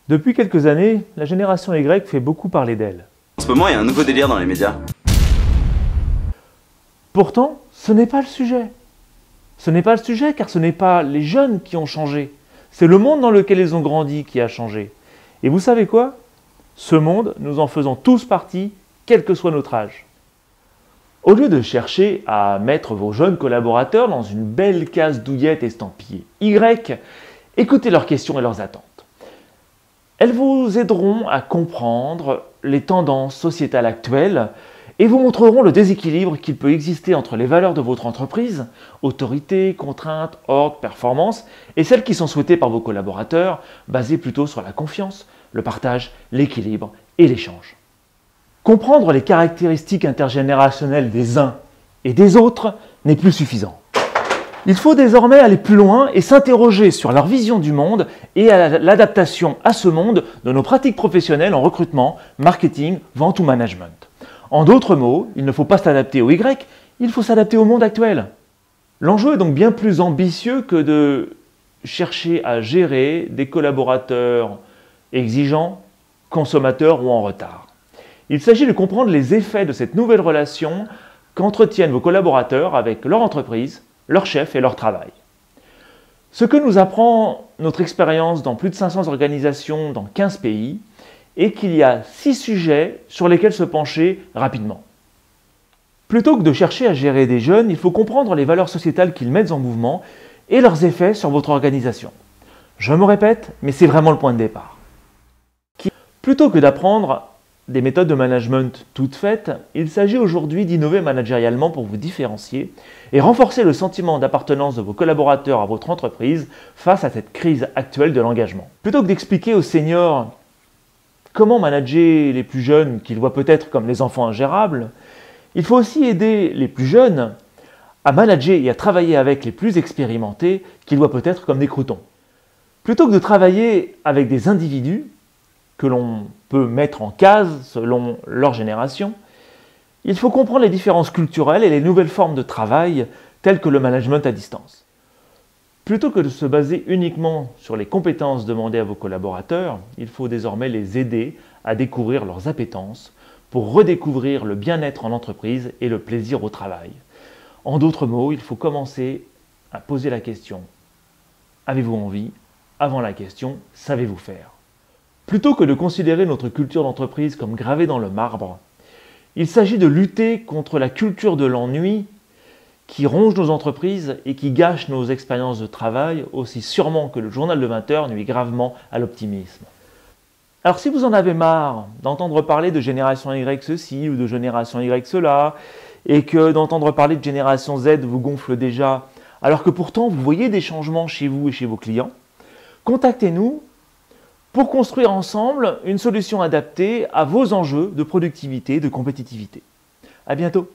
Depuis quelques années, la génération Y fait beaucoup parler d'elle. En ce moment, il y a un nouveau délire dans les médias. Pourtant, ce n'est pas le sujet. Ce n'est pas le sujet car ce n'est pas les jeunes qui ont changé. C'est le monde dans lequel ils ont grandi qui a changé. Et vous savez quoi? Ce monde, nous en faisons tous partie, quel que soit notre âge. Au lieu de chercher à mettre vos jeunes collaborateurs dans une belle case douillette estampillée Y, écoutez leurs questions et leurs attentes. Elles vous aideront à comprendre les tendances sociétales actuelles et vous montreront le déséquilibre qu'il peut exister entre les valeurs de votre entreprise, autorité, contrainte, ordre, performance, et celles qui sont souhaitées par vos collaborateurs, basées plutôt sur la confiance, le partage, l'équilibre et l'échange. Comprendre les caractéristiques intergénérationnelles des uns et des autres n'est plus suffisant. Il faut désormais aller plus loin et s'interroger sur leur vision du monde et à l'adaptation à ce monde de nos pratiques professionnelles en recrutement, marketing, vente ou management. En d'autres mots, il ne faut pas s'adapter au Y, il faut s'adapter au monde actuel. L'enjeu est donc bien plus ambitieux que de chercher à gérer des collaborateurs exigeants, consommateurs ou en retard. Il s'agit de comprendre les effets de cette nouvelle relation qu'entretiennent vos collaborateurs avec leur entreprise, leur chef et leur travail. Ce que nous apprend notre expérience dans plus de 500 organisations dans 15 pays est qu'il y a 6 sujets sur lesquels se pencher rapidement. Plutôt que de chercher à gérer des jeunes, il faut comprendre les valeurs sociétales qu'ils mettent en mouvement et leurs effets sur votre organisation. Je me répète, mais c'est vraiment le point de départ. Plutôt que d'apprendre des méthodes de management toutes faites, il s'agit aujourd'hui d'innover managérialement pour vous différencier et renforcer le sentiment d'appartenance de vos collaborateurs à votre entreprise face à cette crise actuelle de l'engagement. Plutôt que d'expliquer aux seniors comment manager les plus jeunes qu'ils voient peut-être comme les enfants ingérables, il faut aussi aider les plus jeunes à manager et à travailler avec les plus expérimentés qu'ils voient peut-être comme des croutons. Plutôt que de travailler avec des individus que l'on peut mettre en case selon leur génération, il faut comprendre les différences culturelles et les nouvelles formes de travail telles que le management à distance. Plutôt que de se baser uniquement sur les compétences demandées à vos collaborateurs, il faut désormais les aider à découvrir leurs appétences pour redécouvrir le bien-être en entreprise et le plaisir au travail. En d'autres mots, il faut commencer à poser la question « Avez-vous envie ?» avant la question « Savez-vous faire ?» Plutôt que de considérer notre culture d'entreprise comme gravée dans le marbre, il s'agit de lutter contre la culture de l'ennui qui ronge nos entreprises et qui gâche nos expériences de travail aussi sûrement que le journal de 20 heures nuit gravement à l'optimisme. Alors si vous en avez marre d'entendre parler de génération Y ceci ou de génération Y cela, et que d'entendre parler de génération Z vous gonfle déjà, alors que pourtant vous voyez des changements chez vous et chez vos clients, contactez-nous pour construire ensemble une solution adaptée à vos enjeux de productivité et de compétitivité. À bientôt.